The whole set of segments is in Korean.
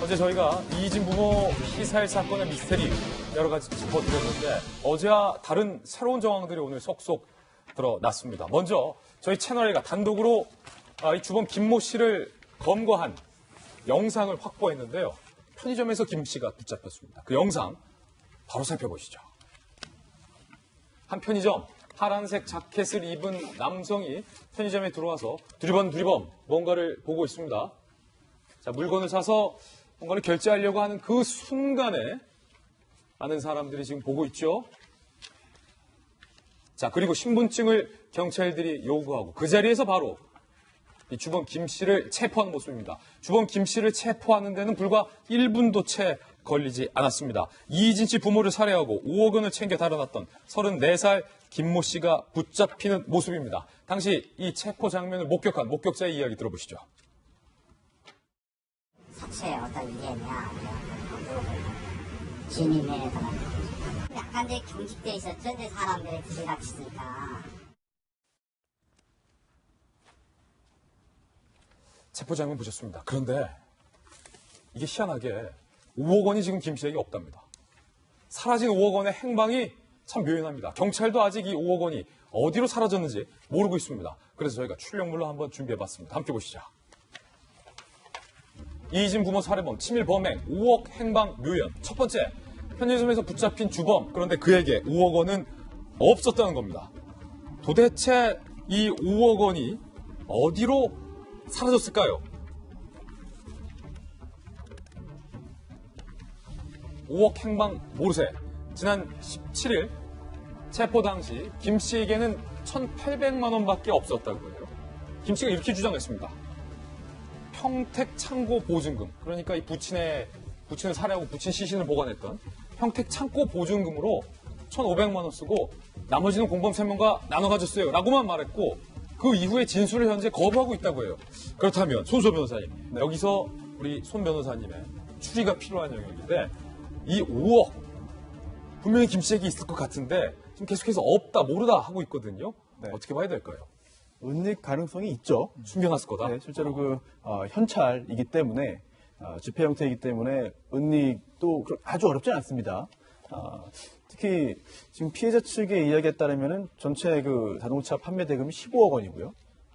어제 저희가 이희진 부모 피살 사건의 미스테리 여러 가지 짚어드렸는데 어제와 다른 새로운 정황들이 오늘 속속 드러났습니다. 먼저 저희 채널A가 단독으로 이 주범 김모 씨를 검거한 영상을 확보했는데요. 편의점에서 김 씨가 붙잡혔습니다. 그 영상 바로 살펴보시죠. 한 편의점 파란색 자켓을 입은 남성이 편의점에 들어와서 두리번 뭔가를 보고 있습니다. 자, 물건을 사서 뭔가를 결제하려고 하는 그 순간에 많은 사람들이 지금 보고 있죠. 자, 그리고 신분증을 경찰들이 요구하고 그 자리에서 바로 이 주범 김 씨를 체포한 모습입니다. 주범 김 씨를 체포하는 데는 불과 1분도 채 걸리지 않았습니다. 이희진 씨 부모를 살해하고 5억 원을 챙겨 달아났던 34살 김모 씨가 붙잡히는 모습입니다. 당시 이 체포 장면을 목격한 목격자의 이야기 들어보시죠. 사체에 어떤 위험이야 진입해서 약간 데 경직돼 있었죠. 근데 사람들이 들이닥치니까. 체포 장면 보셨습니다. 그런데 이게 희한하게 5억 원이 지금 김 씨에게 없답니다. 사라진 5억 원의 행방이 참 묘연합니다. 경찰도 아직 이 5억 원이 어디로 사라졌는지 모르고 있습니다. 그래서 저희가 출력물로 한번 준비해봤습니다. 함께 보시죠. 이희진 부모 살해범, 치밀 범행, 5억 행방 묘연. 첫 번째, 편의점에서 붙잡힌 주범. 그런데 그에게 5억 원은 없었다는 겁니다. 도대체 이 5억 원이 어디로 사라졌을까요? 5억 행방 모르쇠. 지난 17일 체포 당시 김 씨에게는 1,800만 원밖에 없었다고 해요. 김 씨가 이렇게 주장했습니다. 평택 창고 보증금, 그러니까 이 부친을 살해하고 부친 시신을 보관했던 평택 창고 보증금으로 1,500만 원 쓰고 나머지는 공범 3명과 나눠 가졌어요 라고만 말했고 그 이후에 진술을 현재 거부하고 있다고 해요. 그렇다면 손소 변호사님, 여기서 우리 손 변호사님의 추리가 필요한 영역인데 이 5억 분명히 김 씨에게 있을 것 같은데 지금 계속해서 없다 모르다 하고 있거든요. 네. 어떻게 봐야 될까요? 은닉 가능성이 있죠. 숨겨놨을 거다. 네, 실제로 현찰이기 때문에 지폐 형태이기 때문에 은닉도 아주 어렵지 않습니다. 특히 지금 피해자 측의 이야기에 따르면은 전체 그 자동차 판매 대금이 15억 원이고요.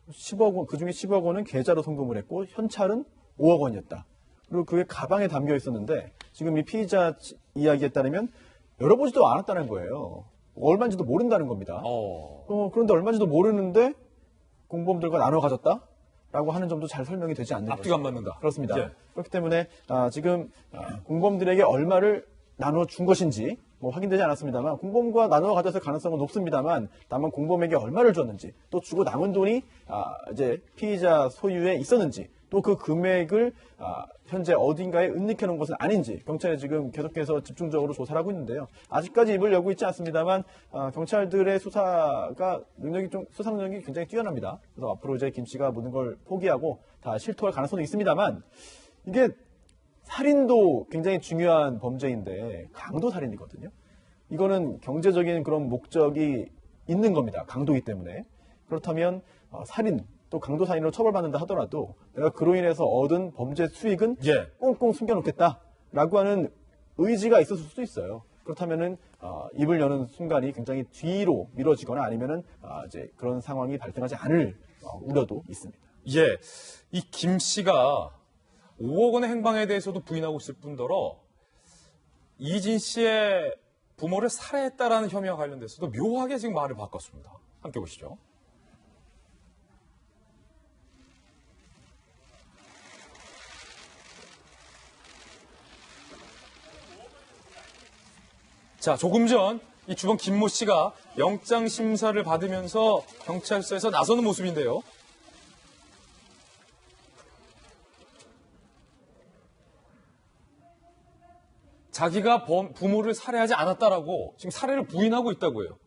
15억 원, 그중에 10억 원은 계좌로 송금을 했고 현찰은 5억 원이었다. 그리고 그게 가방에 담겨 있었는데 지금 이 피해자 이야기에 따르면 열어보지도 않았다는 거예요. 얼마인지도 모른다는 겁니다. 그런데 얼마인지도 모르는데 공범들과 나눠 가졌다라고 하는 점도 잘 설명이 되지 않는 거죠. 앞뒤가 안 맞는다. 그렇습니다. 예. 그렇기 때문에 지금 공범들에게 얼마를 나눠 준 것인지 확인되지 않았습니다만 공범과 나눠 가졌을 가능성은 높습니다만 다만 공범에게 얼마를 줬는지 또 주고 남은 돈이 이제 피의자 소유에 있었는지 또 그 금액을 현재 어딘가에 은닉해 놓은 것은 아닌지 경찰이 지금 계속해서 집중적으로 조사를 하고 있는데요. 아직까지 입을 열고 있지 않습니다만 경찰들의 수사 능력이 굉장히 뛰어납니다. 그래서 앞으로 이제 김 씨가 모든 걸 포기하고 다 실토할 가능성도 있습니다만 이게 살인도 굉장히 중요한 범죄인데 강도 살인이거든요. 이거는 경제적인 그런 목적이 있는 겁니다. 강도이기 때문에. 그렇다면 살인 또 강도 살인으로 처벌받는다 하더라도 내가 그로 인해서 얻은 범죄 수익은 꽁꽁 숨겨놓겠다라고 하는 의지가 있었을 수도 있어요. 그렇다면은 입을 여는 순간이 굉장히 뒤로 미뤄지거나 아니면은 이제 그런 상황이 발생하지 않을 우려도 있습니다. 예, 이 김 씨가 5억 원의 행방에 대해서도 부인하고 있을 뿐더러 이희진 씨의 부모를 살해했다라는 혐의와 관련돼서도 묘하게 지금 말을 바꿨습니다. 함께 보시죠. 자, 조금 전 이 주범 김모 씨가 영장 심사를 받으면서 경찰서에서 나서는 모습인데요. 자기가 부모를 살해하지 않았다라고 지금 살해를 부인하고 있다고 해요.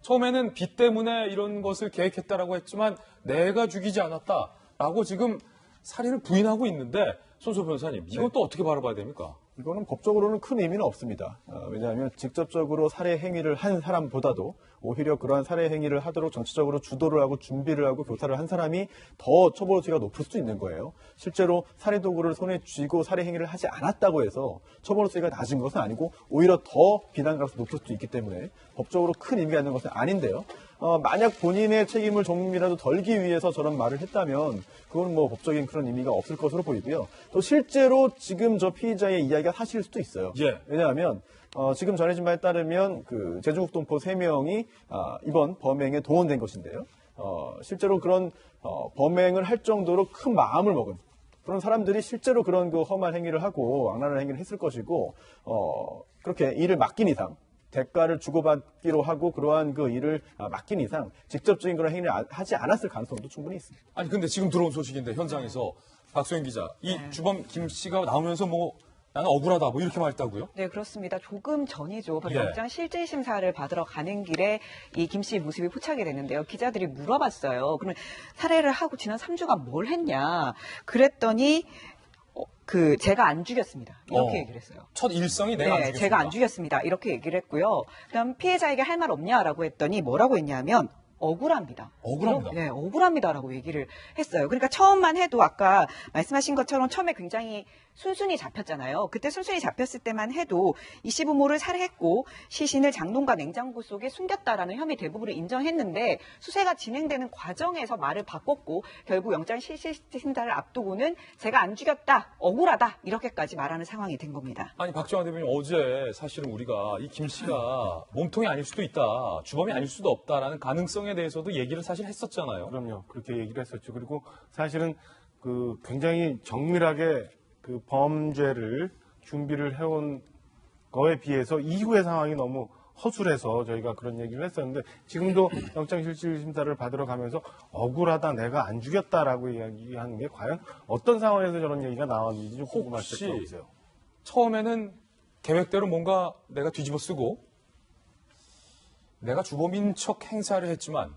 처음에는 빚 때문에 이런 것을 계획했다라고 했지만 내가 죽이지 않았다라고 지금 살인을 부인하고 있는데 손소 변호사님, 이건 또 어떻게 바라봐야 됩니까? 이거는 법적으로는 큰 의미는 없습니다. 왜냐하면 직접적으로 살해 행위를 한 사람보다도 오히려 그러한 살해 행위를 하도록 전체적으로 주도를 하고 준비를 하고 교사를 한 사람이 더 처벌 수위가 높을 수 있는 거예요. 실제로 살해 도구를 손에 쥐고 살해 행위를 하지 않았다고 해서 처벌 수위가 낮은 것은 아니고 오히려 더 비난 가능성이 높을 수도 있기 때문에 법적으로 큰 의미가 있는 것은 아닌데요. 만약 본인의 책임을 조금이라도 덜기 위해서 저런 말을 했다면 그건 뭐 법적인 그런 의미가 없을 것으로 보이고요. 또 실제로 지금 저 피의자의 이야기가 사실일 수도 있어요. 예. 왜냐하면 지금 전해진 바에 따르면 그 제주국 동포 3명이 이번 범행에 동원된 것인데요. 실제로 그런 범행을 할 정도로 큰 마음을 먹은 그런 사람들이 실제로 그런 그 험한 행위를 하고 악랄한 행위를 했을 것이고 그렇게 일을 맡긴 이상 대가를 주고받기로 하고 그러한 그 일을 맡긴 이상 직접적인 그런 행위를 하지 않았을 가능성도 충분히 있습니다. 아니 근데 지금 들어온 소식인데 현장에서 박소영 기자, 이 주범 김 씨가 나오면서 뭐 나는 억울하다 뭐 이렇게 말했다고요? 네, 그렇습니다. 조금 전이죠. 바로 예. 영장 실질 심사를 받으러 가는 길에 이 김 씨의 모습이 포착이 됐는데요. 기자들이 물어봤어요. 그러면 살해를 하고 지난 3주간 뭘 했냐? 그랬더니 제가 안 죽였습니다. 이렇게 얘기를 했어요. 첫 일성이 내가 안 네, 죽였습니다. 제가 안 죽였습니다. 이렇게 얘기를 했고요. 그다음 피해자에게 할 말 없냐라고 했더니 뭐라고 했냐면 억울합니다. 억울합니다. 네, 억울합니다라고 얘기를 했어요. 그러니까 처음만 해도 아까 말씀하신 것처럼 처음에 굉장히 순순히 잡혔잖아요. 그때 순순히 잡혔을 때만 해도 이 시부모를 살해했고 시신을 장롱과 냉장고 속에 숨겼다라는 혐의 대부분을 인정했는데 수사가 진행되는 과정에서 말을 바꿨고 결국 영장 실질심사를 앞두고는 제가 안 죽였다, 억울하다 이렇게까지 말하는 상황이 된 겁니다. 아니 박정환 대표님 어제 사실은 우리가 이 김 씨가 몸통이 아닐 수도 있다, 주범이 아닐 수도 없다라는 가능성에 대해서도 얘기를 사실 했었잖아요. 그럼요. 그렇게 얘기를 했었죠. 그리고 사실은 그 굉장히 정밀하게 그 범죄를 준비를 해온 거에 비해서 이후의 상황이 너무 허술해서 저희가 그런 얘기를 했었는데 지금도 영장실질심사를 받으러 가면서 억울하다 내가 안 죽였다라고 이야기하는 게 과연 어떤 상황에서 저런 얘기가 나왔는지 좀 궁금할 혹시 때가 있어요. 처음에는 계획대로 뭔가 내가 뒤집어 쓰고 내가 주범인 척 행사를 했지만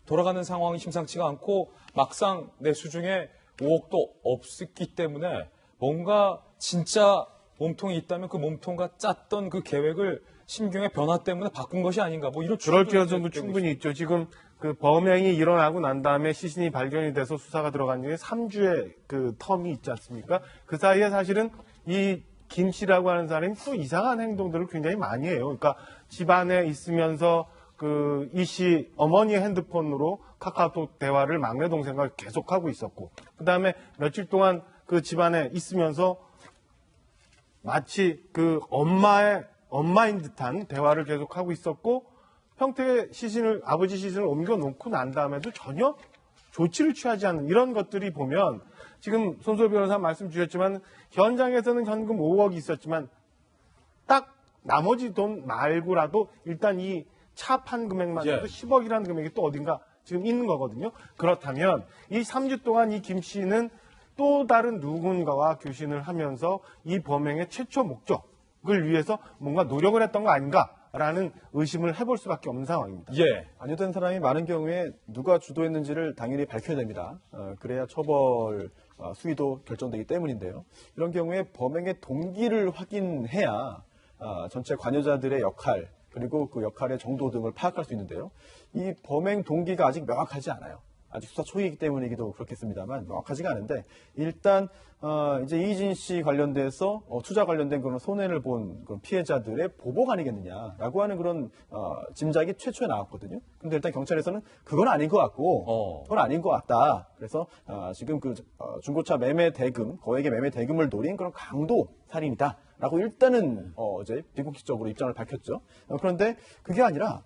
돌아가는 상황이 심상치가 않고 막상 내 수중에 5억도 없었기 때문에 뭔가 진짜 몸통이 있다면 그 몸통과 짰던 그 계획을 심경의 변화 때문에 바꾼 것이 아닌가 뭐 이런 그럴 추측도 가능성도 되고 충분히 있죠. 지금 그 범행이 일어나고 난 다음에 시신이 발견이 돼서 수사가 들어간 뒤에 3주의 그 텀이 있지 않습니까? 그 사이에 사실은 이 김 씨라고 하는 사람이 또 이상한 행동들을 굉장히 많이 해요. 그러니까 집안에 있으면서 그 이 씨 어머니의 핸드폰으로 카카오톡 대화를 막내 동생과 계속하고 있었고, 그 다음에 며칠 동안 그 집안에 있으면서 마치 그 엄마인 듯한 대화를 계속하고 있었고, 평택의 아버지 시신을 옮겨놓고 난 다음에도 전혀 조치를 취하지 않는 이런 것들이 보면, 지금 손소희 변호사 말씀 주셨지만 현장에서는 현금 5억이 있었지만 딱 나머지 돈 말고라도 일단 이 차 판 금액만 해도 10억이라는 금액이 또 어딘가 지금 있는 거거든요. 그렇다면 이 3주 동안 이 김 씨는 또 다른 누군가와 교신을 하면서 이 범행의 최초 목적을 위해서 뭔가 노력을 했던 거 아닌가라는 의심을 해볼 수밖에 없는 상황입니다. 예. 관여된 사람이 많은 경우에 누가 주도했는지를 당연히 밝혀야 됩니다. 그래야 처벌 수위도 결정되기 때문인데요. 이런 경우에 범행의 동기를 확인해야 전체 관여자들의 역할 그리고 그 역할의 정도 등을 파악할 수 있는데요. 이 범행 동기가 아직 명확하지 않아요. 아직 수사 초기이기 때문이기도 그렇겠습니다만 명확하지가 않은데 일단 이제 이진 씨 관련돼서 투자 관련된 그런 손해를 본 그런 피해자들의 보복 아니겠느냐라고 하는 그런 짐작이 최초에 나왔거든요. 근데 일단 경찰에서는 그건 아닌 것 같고 그건 아닌 것 같다. 그래서 지금 그 중고차 매매 대금, 거액의 매매 대금을 노린 그런 강도 살인이다라고 일단은 어제 비공식적으로 입장을 밝혔죠. 그런데 그게 아니라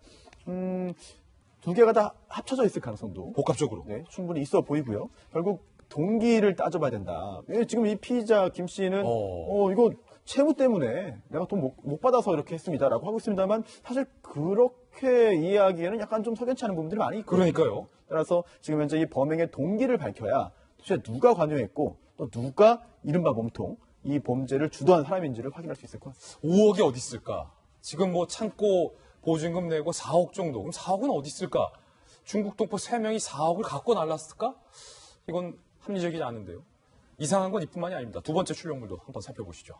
두 개가 다 합쳐져 있을 가능성도 복합적으로. 네, 충분히 있어 보이고요. 결국 동기를 따져봐야 된다. 지금 이 피의자 김 씨는 이거 채무 때문에 내가 돈 못 받아서 이렇게 했습니다라고 하고 있습니다만 사실 그렇게 이해하기에는 약간 좀 석연치 않은 부분들이 많이 있거든요. 그러니까요. 따라서 지금 현재 이 범행의 동기를 밝혀야 도대체 누가 관여했고 또 누가 이른바 몸통 이 범죄를 주도한 사람인지를 확인할 수 있을 것 같습니다. 5억이 어디 있을까? 지금 뭐 창고 보증금 내고 4억 정도. 그럼 4억은 어디 있을까? 중국 동포 3명이 4억을 갖고 날랐을까? 이건 합리적이지 않은데요. 이상한 건 이뿐만이 아닙니다. 두 번째 출력물도 한번 살펴보시죠.